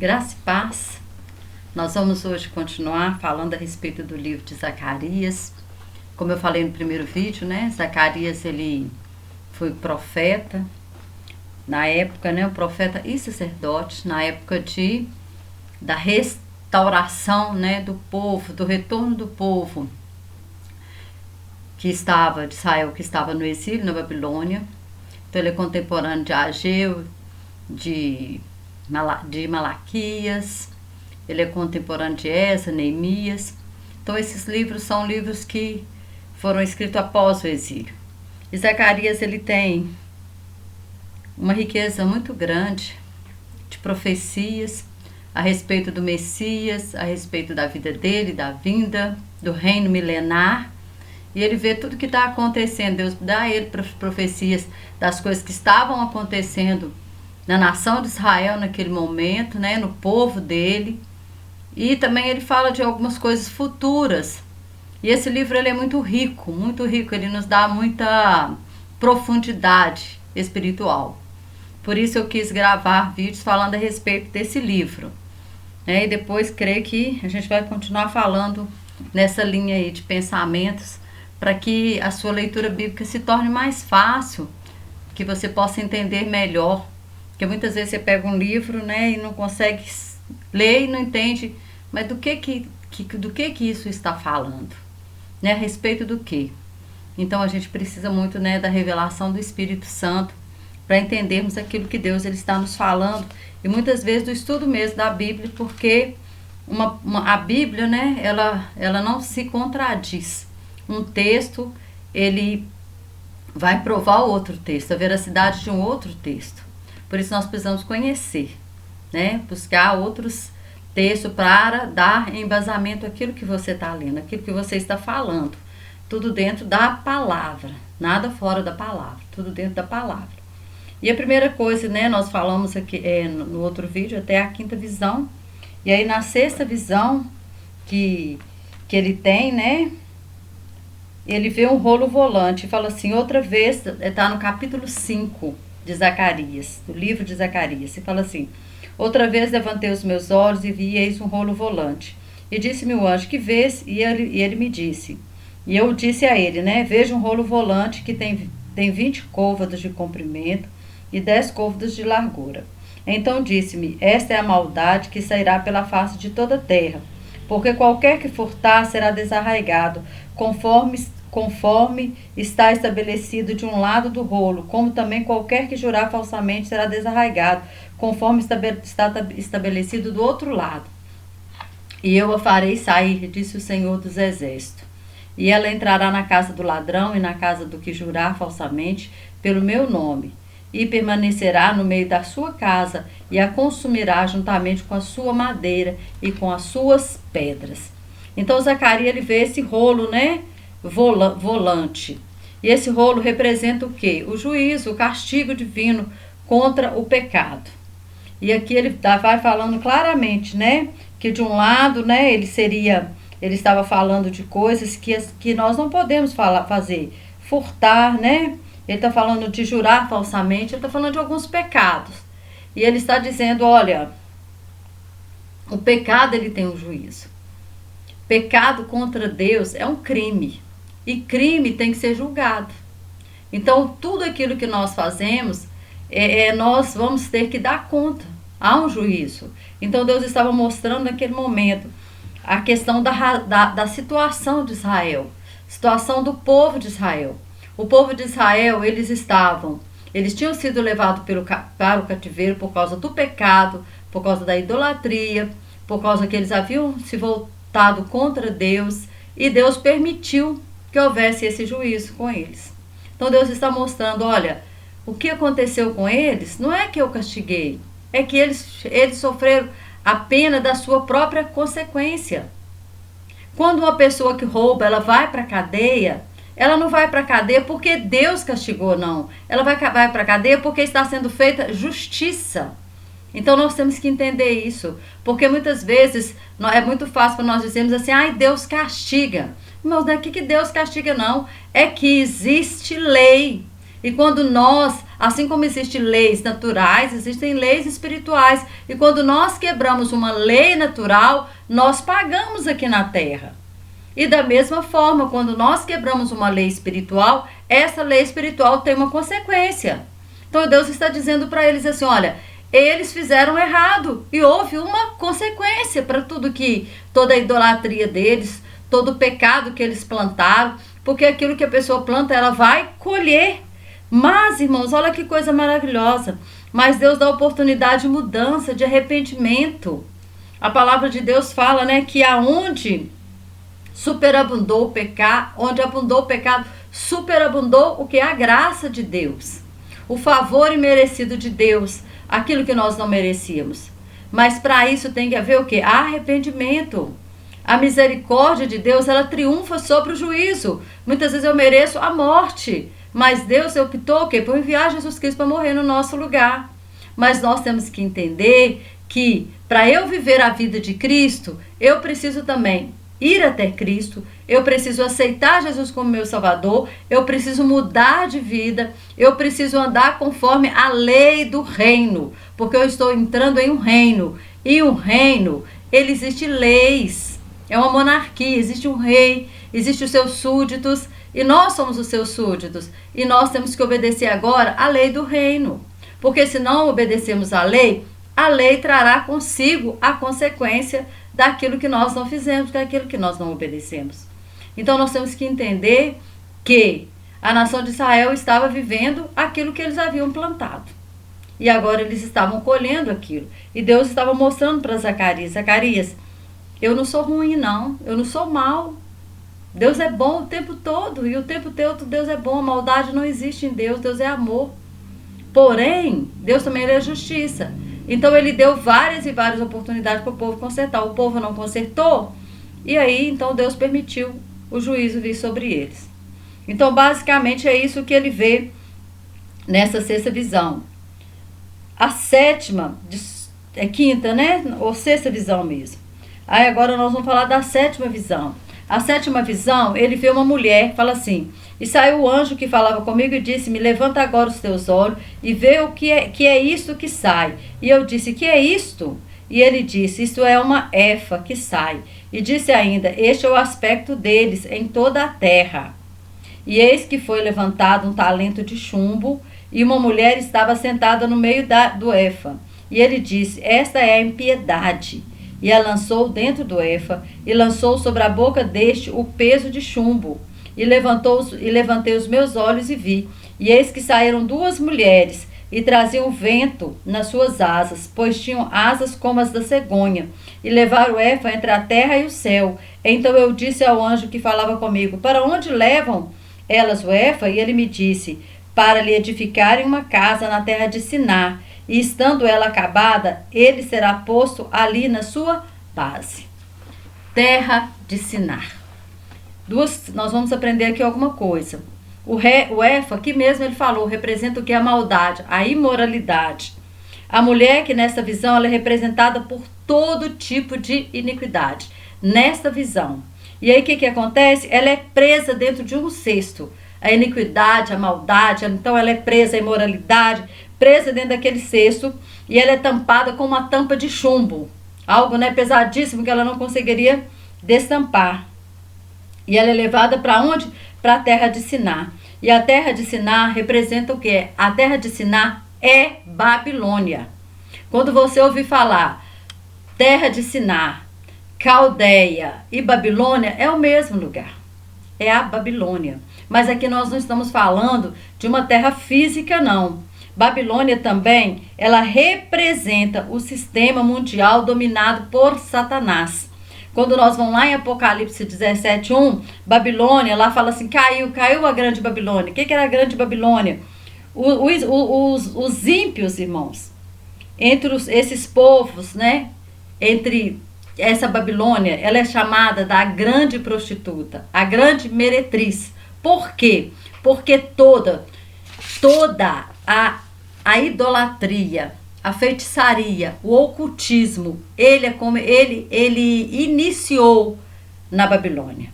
Graça e paz. Nós vamos hoje continuar falando a respeito do livro de Zacarias. Como eu falei no primeiro vídeo, né? Zacarias, ele foi profeta na época, né? O profeta e sacerdote na época da restauração, né? Do povo, do retorno do povo de Israel, que estava no exílio na Babilônia. Então ele é contemporâneo de Ageu, de Malaquias, ele é contemporâneo de Esdras, Neemias. Então esses livros são livros que foram escritos após o exílio. E Zacarias, ele tem uma riqueza muito grande de profecias a respeito do Messias, a respeito da vida dele, da vinda, do reino milenar. E ele vê tudo que está acontecendo. Deus dá a ele profecias das coisas que estavam acontecendo na nação de Israel naquele momento, né, no povo dele. E também ele fala de algumas coisas futuras. E esse livro ele é muito rico, ele nos dá muita profundidade espiritual. Por isso eu quis gravar vídeos falando a respeito desse livro, né? E depois creio que a gente vai continuar falando nessa linha aí de pensamentos, para que a sua leitura bíblica se torne mais fácil, que você possa entender melhor. Porque muitas vezes você pega um livro, né, e não consegue ler e não entende, mas do que isso está falando, né, a respeito do que. Então a gente precisa muito, né, da revelação do Espírito Santo para entendermos aquilo que Deus ele está nos falando, e muitas vezes do estudo mesmo da Bíblia, porque a Bíblia, né, ela não se contradiz. Um texto, ele vai provar o outro texto, a veracidade de um outro texto. Por isso nós precisamos conhecer, né? Buscar outros textos para dar embasamento àquilo que você está lendo, aquilo que você está falando. Tudo dentro da palavra, nada fora da palavra, tudo dentro da palavra. E a primeira coisa, né? Nós falamos aqui no outro vídeo até a quinta visão. E aí na sexta visão que ele tem, né? Ele vê um rolo volante e fala assim, outra vez, está no capítulo 5 de Zacarias, do livro de Zacarias, e fala assim, outra vez levantei os meus olhos e vi, eis um rolo volante. E disse-me o anjo, que vês? E ele me disse, e eu disse a ele, né, vejo um rolo volante que tem 20 côvados de comprimento e 10 côvados de largura. Então disse-me, esta é a maldade que sairá pela face de toda a terra, porque qualquer que furtar será desarraigado, conforme está estabelecido de um lado do rolo, como também qualquer que jurar falsamente será desarraigado, conforme está estabelecido do outro lado. E eu a farei sair, disse o Senhor dos Exércitos. E ela entrará na casa do ladrão e na casa do que jurar falsamente pelo meu nome, e permanecerá no meio da sua casa, e a consumirá juntamente com a sua madeira e com as suas pedras. Então Zacarias, ele vê esse rolo, né, volante. E esse rolo representa o quê? O juízo, o castigo divino contra o pecado. E aqui ele vai falando claramente, né, que de um lado, né, ele estava falando de coisas que nós não podemos fazer, furtar, né? Ele está falando de jurar falsamente, ele está falando de alguns pecados. E ele está dizendo, olha, o pecado ele tem um juízo. Pecado contra Deus é um crime. E crime tem que ser julgado. Então, tudo aquilo que nós fazemos, nós vamos ter que dar conta. Há um juízo. Então, Deus estava mostrando naquele momento a questão da situação de Israel. Situação do povo de Israel. O povo de Israel, eles tinham sido levados para o cativeiro por causa do pecado, por causa da idolatria, por causa que eles haviam se voltado contra Deus, e Deus permitiu que houvesse esse juízo com eles. Então Deus está mostrando, olha, o que aconteceu com eles não é que eu castiguei, é que eles sofreram a pena da sua própria consequência. Quando uma pessoa que rouba, ela vai para a cadeia, ela não vai para a cadeia porque Deus castigou, não. Ela vai para a cadeia porque está sendo feita justiça. Então nós temos que entender isso. Porque muitas vezes é muito fácil para nós dizermos assim, ai, Deus castiga. Mas não é que Deus castiga, não. É que existe lei. E quando nós Assim como existem leis naturais, existem leis espirituais. E quando nós quebramos uma lei natural, nós pagamos aqui na terra. E da mesma forma, quando nós quebramos uma lei espiritual, essa lei espiritual tem uma consequência. Então Deus está dizendo para eles assim, olha, eles fizeram errado e houve uma consequência para toda a idolatria deles, todo o pecado que eles plantaram, porque aquilo que a pessoa planta, ela vai colher. Mas, irmãos, olha que coisa maravilhosa. Mas Deus dá oportunidade de mudança, de arrependimento. A palavra de Deus fala, né, que aonde superabundou o pecado, onde abundou o pecado, superabundou o que é a graça de Deus. O favor imerecido de Deus, aquilo que nós não merecíamos. Mas para isso tem que haver o quê? Arrependimento. A misericórdia de Deus, ela triunfa sobre o juízo. Muitas vezes eu mereço a morte, mas Deus optou o quê? Por enviar Jesus Cristo para morrer no nosso lugar. Mas nós temos que entender que para eu viver a vida de Cristo, eu preciso também ir até Cristo, eu preciso aceitar Jesus como meu Salvador, eu preciso mudar de vida, eu preciso andar conforme a lei do reino, porque eu estou entrando em um reino, e um reino, ele existe leis, é uma monarquia, existe um rei, existe os seus súditos, e nós somos os seus súditos, e nós temos que obedecer agora a lei do reino, porque se não obedecermos a lei trará consigo a consequência daquilo que nós não fizemos, daquilo que nós não obedecemos. Então nós temos que entender que a nação de Israel estava vivendo aquilo que eles haviam plantado. E agora eles estavam colhendo aquilo. E Deus estava mostrando para Zacarias, Zacarias, eu não sou ruim não, eu não sou mau. Deus é bom o tempo todo, e o tempo todo Deus é bom, a maldade não existe em Deus, Deus é amor. Porém, Deus também é justiça. Então ele deu várias e várias oportunidades para o povo consertar. O povo não consertou. E aí, então, Deus permitiu o juízo vir sobre eles. Então, basicamente, é isso que ele vê nessa sexta visão. A sétima, é quinta, né? Ou sexta visão mesmo. Aí agora nós vamos falar da sétima visão. A sétima visão, ele vê uma mulher, fala assim, e saiu o anjo que falava comigo e disse-me, levanta agora os teus olhos e vê o que é isto que sai. E eu disse, que é isto? E ele disse, isto é uma efa que sai. E disse ainda, este é o aspecto deles em toda a terra. E eis que foi levantado um talento de chumbo, e uma mulher estava sentada no meio do efa. E ele disse, esta é a impiedade. E a lançou dentro do efa, e lançou sobre a boca deste o peso de chumbo. E levantei os meus olhos e vi. E eis que saíram duas mulheres, e traziam vento nas suas asas, pois tinham asas como as da cegonha. E levaram o efa entre a terra e o céu. Então eu disse ao anjo que falava comigo, para onde levam elas o efa? E ele me disse, para lhe edificarem uma casa na terra de Siná. E estando ela acabada, ele será posto ali na sua base. Terra de Sinar. Nós vamos aprender aqui alguma coisa. O efa, aqui mesmo ele falou, representa o que é a maldade, a imoralidade. A mulher que nesta visão ela é representada por todo tipo de iniquidade. Nesta visão. E aí o que acontece? Ela é presa dentro de um cesto. A iniquidade, a maldade, então ela é presa, a imoralidade, presa dentro daquele cesto, e ela é tampada com uma tampa de chumbo. Algo, né, pesadíssimo que ela não conseguiria destampar. E ela é levada para onde? Para a terra de Siná. E a terra de Siná representa o quê? A terra de Siná é Babilônia. Quando você ouvir falar terra de Siná, Caldeia e Babilônia, é o mesmo lugar. É a Babilônia. Mas aqui nós não estamos falando de uma terra física, não. Babilônia também, ela representa o sistema mundial dominado por Satanás. Quando nós vamos lá em Apocalipse 17:1, Babilônia, lá fala assim, caiu a grande Babilônia. O que era a grande Babilônia? Os ímpios, irmãos, entre esses povos, né? Entre essa Babilônia, ela é chamada da grande prostituta, a grande meretriz. Por quê? Porque toda a idolatria, a feitiçaria, o ocultismo, ele iniciou na Babilônia.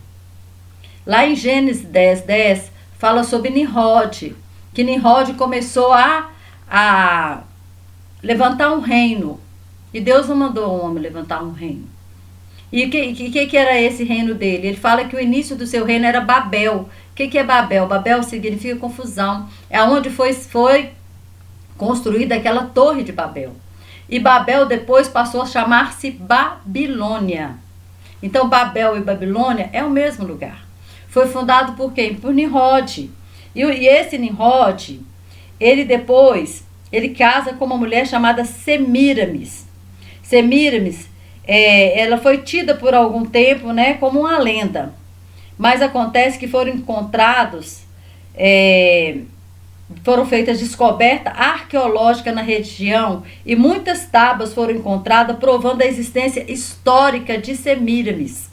Lá em Gênesis 10:10 fala sobre Nimrod. que Nimrod começou a levantar um reino. E Deus não mandou o homem levantar um reino. E o que era esse reino dele? Ele fala que o início do seu reino era Babel. O que é Babel? Babel significa confusão. É onde foi construída aquela torre de Babel. E Babel depois passou a chamar-se Babilônia. Então Babel e Babilônia é o mesmo lugar. Foi fundado por quem? Por Nimrod. E esse Nimrod, ele casa com uma mulher chamada Semíramis. Semíramis, ela foi tida por algum tempo, né, como uma lenda. Mas acontece que foram feitas descobertas arqueológicas na região e muitas tábuas foram encontradas provando a existência histórica de Semíramis.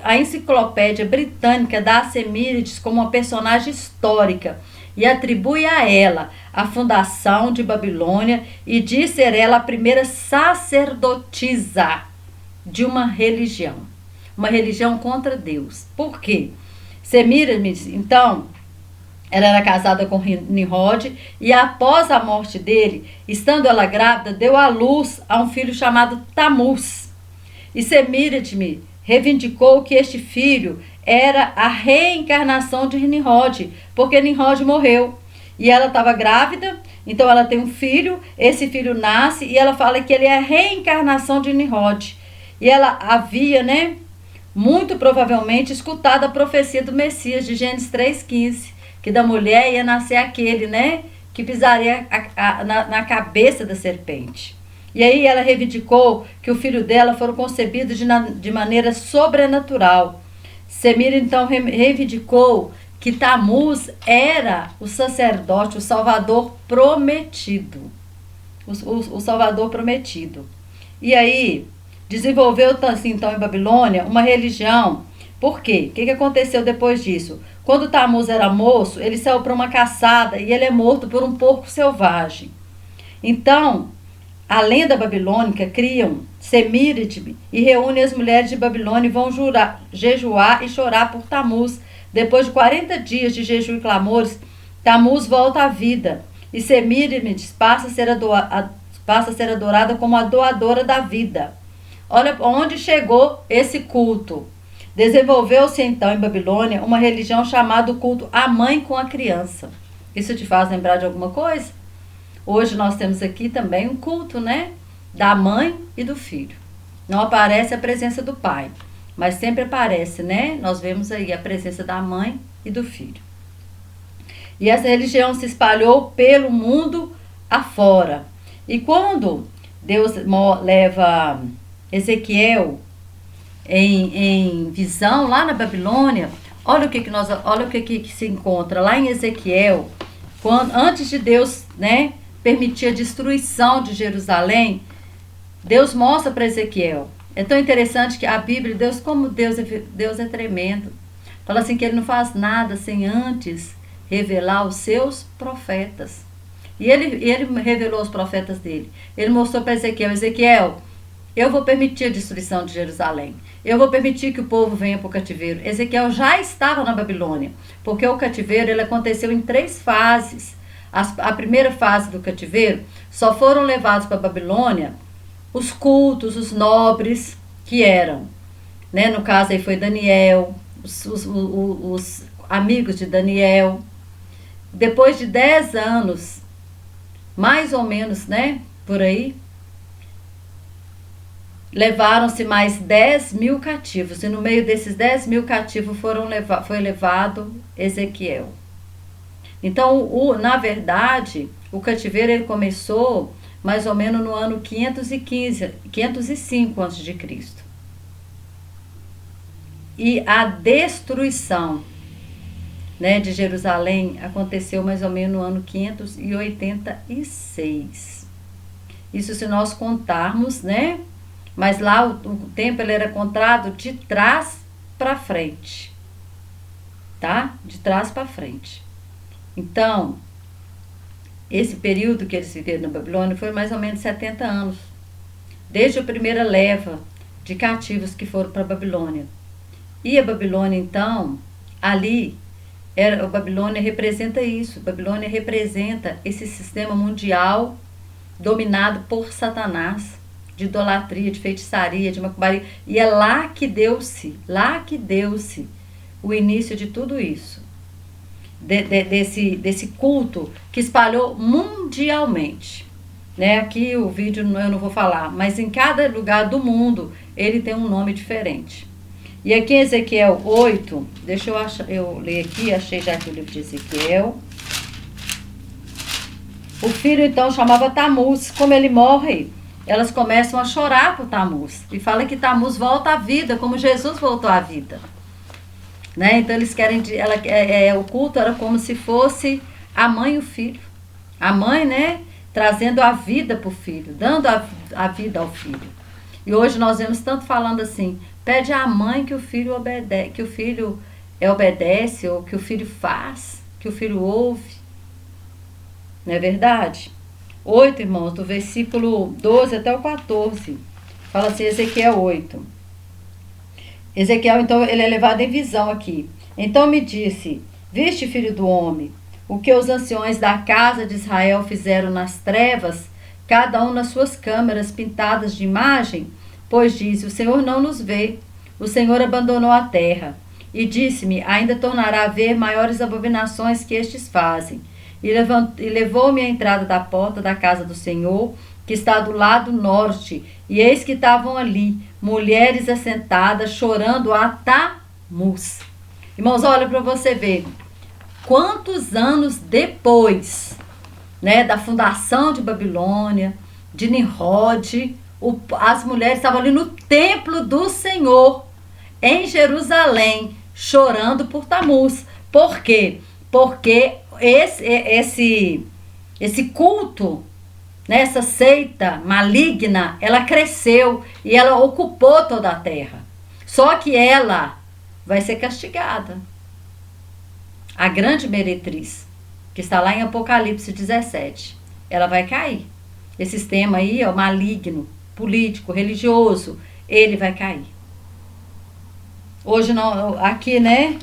A enciclopédia britânica dá a Semíramis como uma personagem histórica e atribui a ela a fundação de Babilônia e diz ser ela a primeira sacerdotisa de uma religião contra Deus. Por quê? Semíramis, então, ela era casada com Nimrod e após a morte dele, estando ela grávida, deu à luz a um filho chamado Tamuz. E Semíramis reivindicou que este filho era a reencarnação de Nimrod, porque Nimrod morreu. E ela estava grávida, então ela tem um filho, esse filho nasce e ela fala que ele é a reencarnação de Nimrod. E ela havia, né, muito provavelmente escutado a profecia do Messias de Gênesis 3,15, que da mulher ia nascer aquele, né, que pisaria na cabeça da serpente. E aí ela reivindicou que o filho dela foram concebidos de maneira sobrenatural. Semíramis então reivindicou que Tamuz era o sacerdote, o Salvador prometido. O Salvador prometido. E aí desenvolveu assim, então em Babilônia uma religião. Por quê? O que aconteceu depois disso? Quando Tamuz era moço, ele saiu para uma caçada e ele é morto por um porco selvagem. Então, a lenda babilônica criam Semíramis e reúne as mulheres de Babilônia e vão jejuar e chorar por Tamuz. Depois de 40 dias de jejum e clamores, Tamuz volta à vida e Semíramis passa a ser adorada como a doadora da vida. Olha onde chegou esse culto. Desenvolveu-se então em Babilônia uma religião chamada o culto à mãe com a criança. Isso te faz lembrar de alguma coisa? Hoje nós temos aqui também um culto, né, da mãe e do filho. Não aparece a presença do pai, mas sempre aparece, né? Nós vemos aí a presença da mãe e do filho. E essa religião se espalhou pelo mundo afora. E quando Deus leva Ezequiel em visão lá na Babilônia, olha o que se encontra lá em Ezequiel, antes de Deus, né, permitir a destruição de Jerusalém, Deus mostra para Ezequiel. É tão interessante que a Bíblia, Deus é tremendo. Fala assim que ele não faz nada sem antes revelar os seus profetas. E ele revelou os profetas dele. Ele mostrou para Ezequiel, eu vou permitir a destruição de Jerusalém. Eu vou permitir que o povo venha para o cativeiro. Ezequiel já estava na Babilônia, porque o cativeiro ele aconteceu em 3 fases. A primeira fase do cativeiro, só foram levados para a Babilônia os cultos, os nobres que eram, né? No caso aí foi Daniel, os amigos de Daniel. Depois de 10 anos, mais ou menos, né? Por aí, levaram-se mais 10.000 cativos. E no meio desses 10.000 cativos foi levado Ezequiel. Então, na verdade, o cativeiro ele começou mais ou menos no ano 505 a.C. E a destruição, né, de Jerusalém aconteceu mais ou menos no ano 586. Isso se nós contarmos, né? Mas lá o tempo ele era contado de trás para frente, tá? De trás para frente. Então, esse período que eles viveram na Babilônia foi mais ou menos 70 anos. Desde a primeira leva de cativos que foram para a Babilônia. E a Babilônia, então, ali A Babilônia representa isso. A Babilônia representa esse sistema mundial dominado por Satanás, de idolatria, de feitiçaria, de macumbaria. E é lá que deu-se o início de tudo isso. Desse culto que espalhou mundialmente. Né? Aqui o vídeo eu não vou falar, mas em cada lugar do mundo ele tem um nome diferente. E aqui em Ezequiel 8, deixa eu ler aqui, achei já aqui o livro de Ezequiel. O filho então chamava Tamuz. Como ele morre, elas começam a chorar por Tamuz. E fala que Tamuz volta à vida, como Jesus voltou à vida. Né? Então eles querem, o culto era como se fosse a mãe e o filho. A mãe, né, trazendo a vida para o filho, dando a vida ao filho. E hoje nós vemos tanto falando assim, pede à mãe que o filho obedece, ou que o filho faz, que o filho ouve. Não é verdade? 8, irmãos, do versículo 12 até o 14. Fala assim, Ezequiel 8. Ezequiel, então, ele é levado em visão aqui. Então me disse, viste, filho do homem, o que os anciões da casa de Israel fizeram nas trevas, cada um nas suas câmaras pintadas de imagem? Pois disse, o Senhor não nos vê, o Senhor abandonou a terra. E disse-me, ainda tornará a ver maiores abominações que estes fazem. E levou-me à entrada da porta da casa do Senhor, que está do lado norte, e eis que estavam ali mulheres assentadas, chorando a Tamuz. Irmãos, olha para você ver, quantos anos depois, né, da fundação de Babilônia, de Nimrod, as mulheres estavam ali no templo do Senhor, em Jerusalém, chorando por Tamuz. Por quê? Porque esse culto, né, essa seita maligna, ela cresceu e ela ocupou toda a terra. Só que ela vai ser castigada. A grande meretriz, que está lá em Apocalipse 17, ela vai cair. Esse sistema aí, ó, maligno, político, religioso, ele vai cair. Hoje não, aqui, né,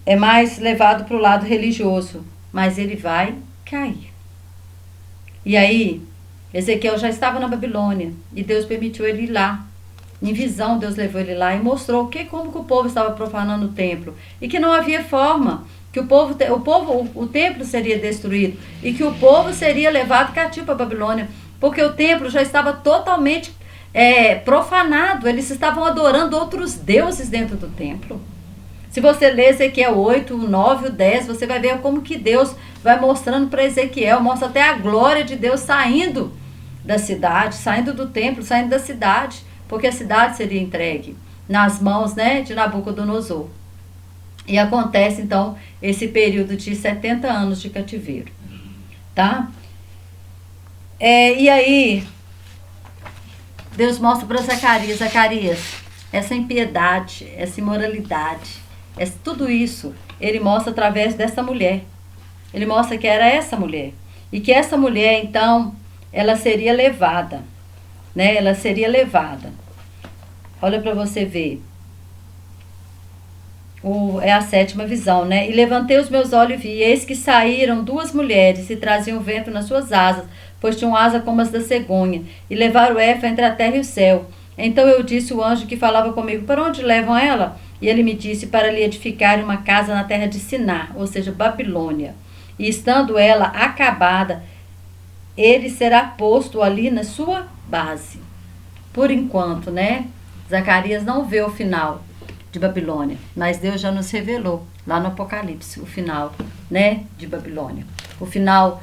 é mais levado para o lado religioso, mas ele vai cair. E aí, Ezequiel já estava na Babilônia e Deus permitiu ele ir lá. Em visão, Deus levou ele lá e mostrou como que o povo estava profanando o templo e que não havia forma, que o templo seria destruído e que o povo seria levado cativo para a Babilônia, porque o templo já estava totalmente profanado, eles estavam adorando outros deuses dentro do templo. Se você ler Ezequiel 8, o 9, o 10, você vai ver como que Deus vai mostrando para Ezequiel, mostra até a glória de Deus saindo da cidade, saindo do templo, saindo da cidade, porque a cidade seria entregue nas mãos, né, de Nabucodonosor. E acontece então esse período de 70 anos de cativeiro, tá? E aí Deus mostra para Zacarias, essa impiedade, essa imoralidade, tudo isso ele mostra através dessa mulher. Ele mostra que era essa mulher. E que essa mulher, então, ela seria levada. Né? Ela seria levada. Olha para você ver. É a 7ª visão, né? E levantei os meus olhos e vi, eis que saíram 2 mulheres e traziam vento nas suas asas, pois tinham asa como as da cegonha, e levaram Éfa entre a terra e o céu. Então eu disse ao anjo que falava comigo, para onde levam ela? E ele me disse, para lhe edificar uma casa na terra de Siná, ou seja, Babilônia. E estando ela acabada, ele será posto ali na sua base. Por enquanto, né? Zacarias não vê o final de Babilônia, mas Deus já nos revelou lá no Apocalipse o final, né, de Babilônia. O final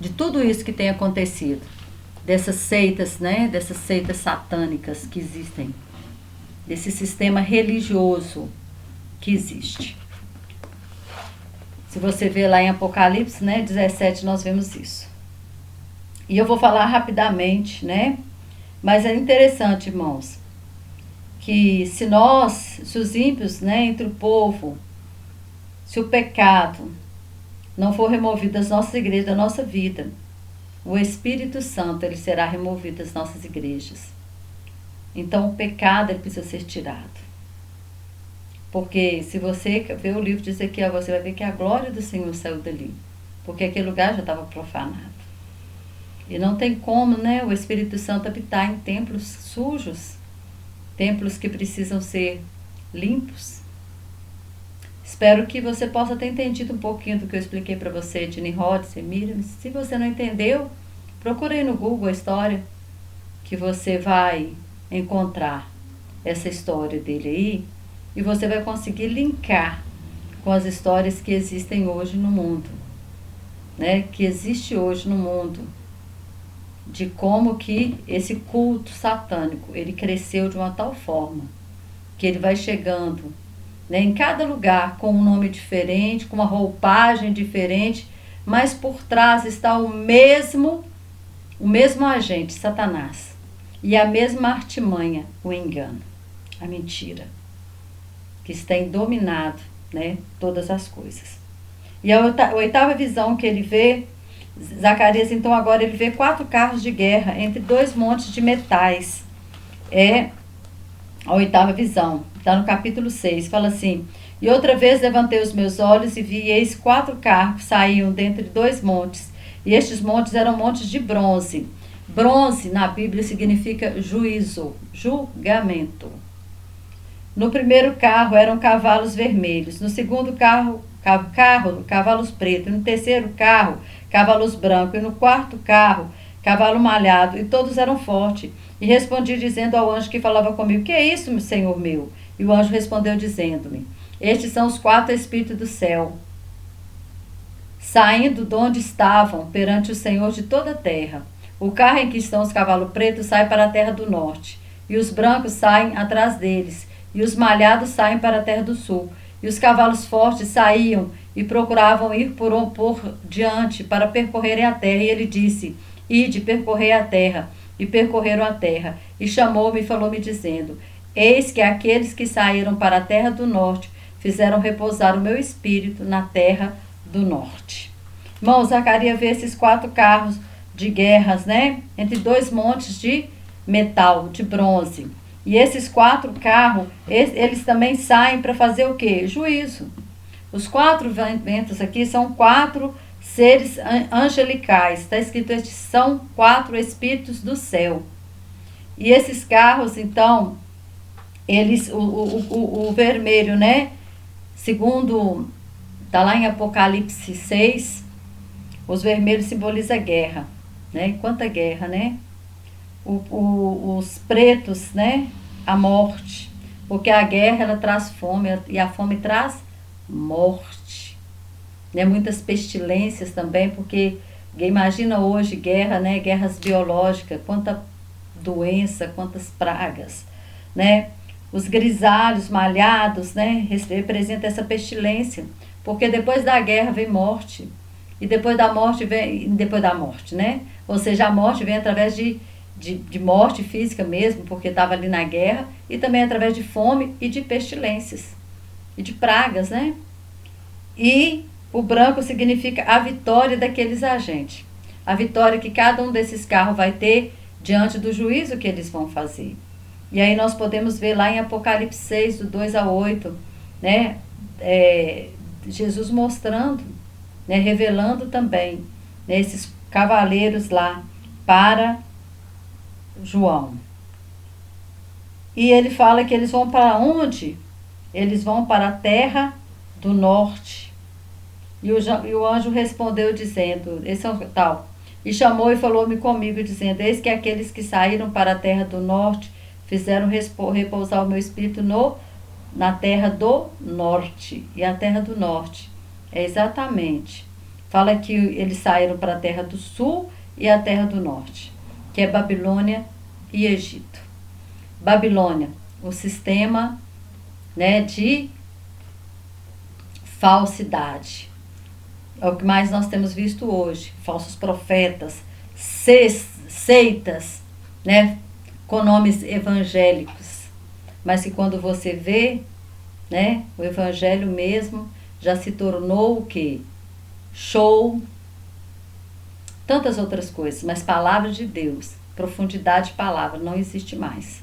de tudo isso que tem acontecido, dessas seitas, né, dessas seitas satânicas que existem, desse sistema religioso que existe. Se você ver lá em Apocalipse, né, 17, nós vemos isso. E eu vou falar rapidamente, né, mas é interessante, irmãos, que se os ímpios, né, entre o povo, se o pecado não for removido das nossas igrejas, da nossa vida, o Espírito Santo, ele será removido das nossas igrejas. Então, o pecado, ele precisa ser tirado. Porque se você ver o livro diz aqui, ó, você vai ver que a glória do Senhor saiu dali. Porque aquele lugar já estava profanado. E não tem como, né, o Espírito Santo habitar em templos sujos, templos que precisam ser limpos. Espero que você possa ter entendido um pouquinho do que eu expliquei para você de Nimrod, Semiramis. Se você não entendeu, procure aí no Google a história, que você vai encontrar essa história dele aí, e você vai conseguir linkar com as histórias que existem hoje no mundo, né? Que existe hoje no mundo, de como que esse culto satânico, ele cresceu de uma tal forma, que ele vai chegando, né, em cada lugar com um nome diferente, com uma roupagem diferente, mas por trás está o mesmo agente, Satanás, e a mesma artimanha, o engano, a mentira, que tem dominado, né, todas as coisas. E a oitava visão que ele vê, Zacarias, então, agora ele vê 4 carros de guerra entre 2 montes de metais. É a oitava visão, está no capítulo 6, fala assim: e outra vez levantei os meus olhos e vi, eis 4 carros saíam dentre 2 montes, e estes montes eram montes de bronze. Bronze na Bíblia significa juízo, julgamento. No primeiro carro eram cavalos vermelhos, no segundo carro, cavalos pretos, no terceiro carro, cavalos brancos, e no quarto carro, cavalo malhado, e todos eram fortes. E respondi dizendo ao anjo que falava comigo: que é isso, Senhor meu? E o anjo respondeu dizendo-me: estes são os 4 espíritos do céu, saindo de onde estavam perante o Senhor de toda a terra. O carro em que estão os cavalos pretos sai para a terra do norte, e os brancos saem atrás deles, e os malhados saem para a terra do sul. E os cavalos fortes saíam e procuravam ir por diante para percorrerem a terra. E ele disse: ide, percorrei a terra. E percorreram a terra. E chamou-me e falou-me dizendo: eis que aqueles que saíram para a terra do norte fizeram repousar o meu espírito na terra do norte. Irmão, Zacarias vê esses 4 carros de guerras, né? Entre 2 montes de metal, de bronze. E esses 4 carros, eles também saem para fazer o quê? Juízo. Os 4 ventos aqui são 4 seres angelicais. Está escrito, estes são 4 espíritos do céu. E esses carros, então, eles, o vermelho, né? Segundo, está lá em Apocalipse 6, os vermelhos simbolizam a guerra, né? Quanta guerra, né? Os pretos, né? A morte, porque a guerra ela traz fome e a fome traz morte, né? Muitas pestilências também, porque imagina hoje guerra, né? Guerras biológicas, quanta doença, quantas pragas, né? Os grisalhos malhados, né? Representa essa pestilência, porque depois da guerra vem morte, e depois da morte, né? Ou seja, a morte vem através de morte física mesmo, porque estava ali na guerra, e também através de fome e de pestilências, e de pragas, né? E o branco significa a vitória daqueles agentes, a vitória que cada um desses carros vai ter diante do juízo que eles vão fazer. E aí nós podemos ver lá em Apocalipse 6, do 2 a 8, né? Jesus mostrando, né? Revelando também, né? Esses cavaleiros lá para João. E ele fala que eles vão para onde? Eles vão para a terra do norte. E o anjo respondeu dizendo, esse é o tal, e chamou e falou-me comigo dizendo: eis que aqueles que saíram para a terra do norte fizeram repousar o meu espírito na terra do norte. E a terra do norte é exatamente, fala que eles saíram para a terra do sul e a terra do norte, que é Babilônia e Egito. Babilônia, o sistema, né, de falsidade. É o que mais nós temos visto hoje, falsos profetas, seitas, né, com nomes evangélicos, mas que quando você vê, né, o evangelho mesmo já se tornou o quê? Show, tantas outras coisas, mas palavra de Deus, profundidade de palavra, não existe mais.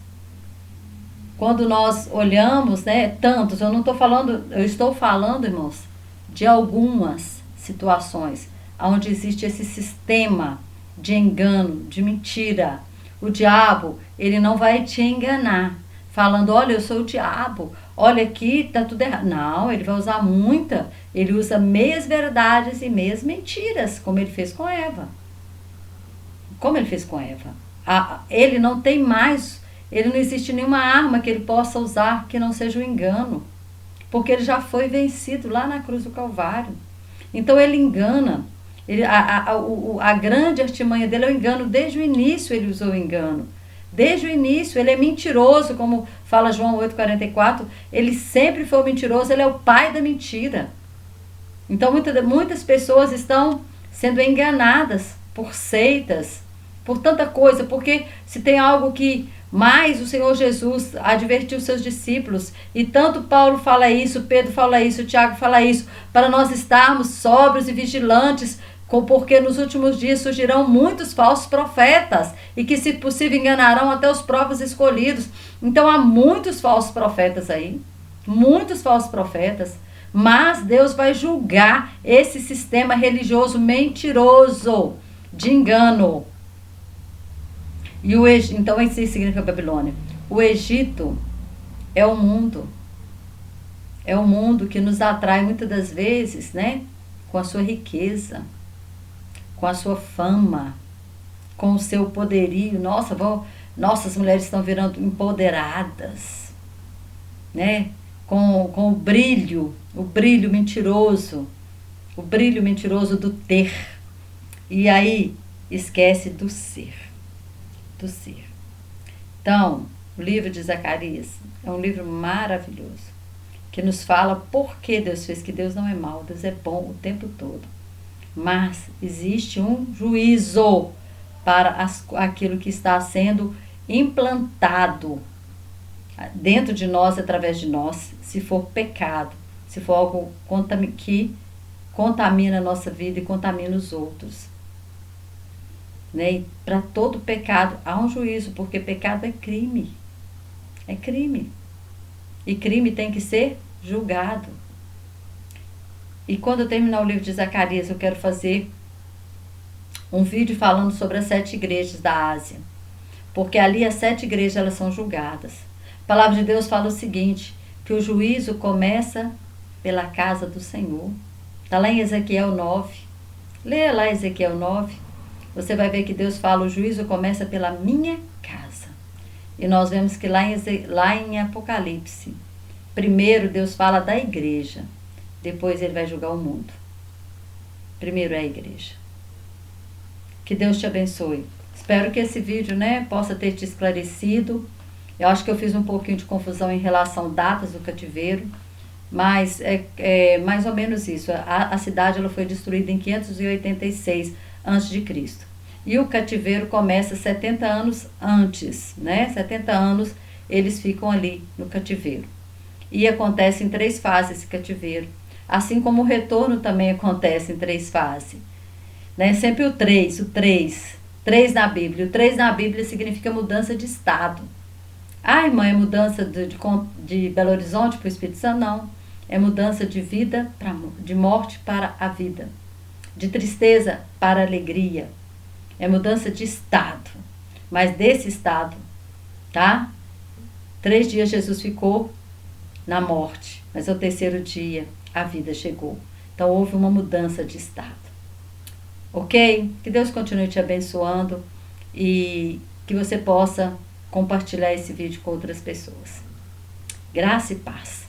Quando nós olhamos, né, tantos, eu estou falando, irmãos, de algumas situações onde existe esse sistema de engano, de mentira. O diabo, ele não vai te enganar, falando, olha, eu sou o diabo, olha aqui, tá tudo errado. Não, ele vai usar ele usa meias verdades e meias mentiras, como ele fez com Eva. Como ele fez com Eva. Ele não tem mais, ele não existe nenhuma arma que ele possa usar que não seja o engano, porque ele já foi vencido lá na cruz do Calvário. Então ele engana. A grande artimanha dele é o engano. Desde o início ele usou o engano. Desde o início ele é mentiroso, como fala João 8,44. Ele sempre foi mentiroso, ele é o pai da mentira. Então muitas pessoas estão sendo enganadas por seitas, por tanta coisa, porque se tem algo que mais o Senhor Jesus advertiu seus discípulos, e tanto Paulo fala isso, Pedro fala isso, Tiago fala isso, para nós estarmos sóbrios e vigilantes, porque nos últimos dias surgirão muitos falsos profetas, e que se possível enganarão até os próprios escolhidos. Então há muitos falsos profetas aí, muitos falsos profetas, mas Deus vai julgar esse sistema religioso mentiroso, de engano. Então, isso significa Babilônia. O Egito é o mundo. É o mundo que nos atrai muitas das vezes, né? Com a sua riqueza, com a sua fama, com o seu poderio. Nossas mulheres estão virando empoderadas, né? Com o brilho mentiroso do ter. E aí esquece do ser. Então, o livro de Zacarias é um livro maravilhoso, que nos fala por que Deus fez, que Deus não é mau, Deus é bom o tempo todo. Mas existe um juízo para aquilo que está sendo implantado dentro de nós, através de nós, se for pecado, se for algo que contamina a nossa vida e contamina os outros. Né? Para todo pecado há um juízo, porque pecado é crime. É crime. E crime tem que ser julgado. E quando eu terminar o livro de Zacarias, eu quero fazer um vídeo falando sobre as 7 igrejas da Ásia. Porque ali as 7 igrejas, elas são julgadas. A palavra de Deus fala o seguinte, que o juízo começa pela casa do Senhor. Está lá em Ezequiel 9. Leia lá Ezequiel 9. Você vai ver que Deus fala, o juízo começa pela minha casa. E nós vemos que lá em Apocalipse, primeiro Deus fala da igreja, depois ele vai julgar o mundo. Primeiro é a igreja. Que Deus te abençoe. Espero que esse vídeo, né, possa ter te esclarecido. Eu acho que eu fiz um pouquinho de confusão em relação a datas do cativeiro, mas é mais ou menos isso. A cidade ela foi destruída em 586 a.C. E o cativeiro começa 70 anos antes, né? 70 anos eles ficam ali no cativeiro. E acontece em 3 fases esse cativeiro. Assim como o retorno também acontece em 3 fases. Né? Sempre o 3 na Bíblia. O 3 na Bíblia significa mudança de estado. Ah, irmã, é mudança de Belo Horizonte para o Espírito Santo? Não. É mudança de vida, de morte para a vida. De tristeza para alegria. É mudança de estado. Mas desse estado, tá? 3 dias Jesus ficou na morte. Mas ao 3º dia, a vida chegou. Então houve uma mudança de estado. Ok? Que Deus continue te abençoando. E que você possa compartilhar esse vídeo com outras pessoas. Graça e paz.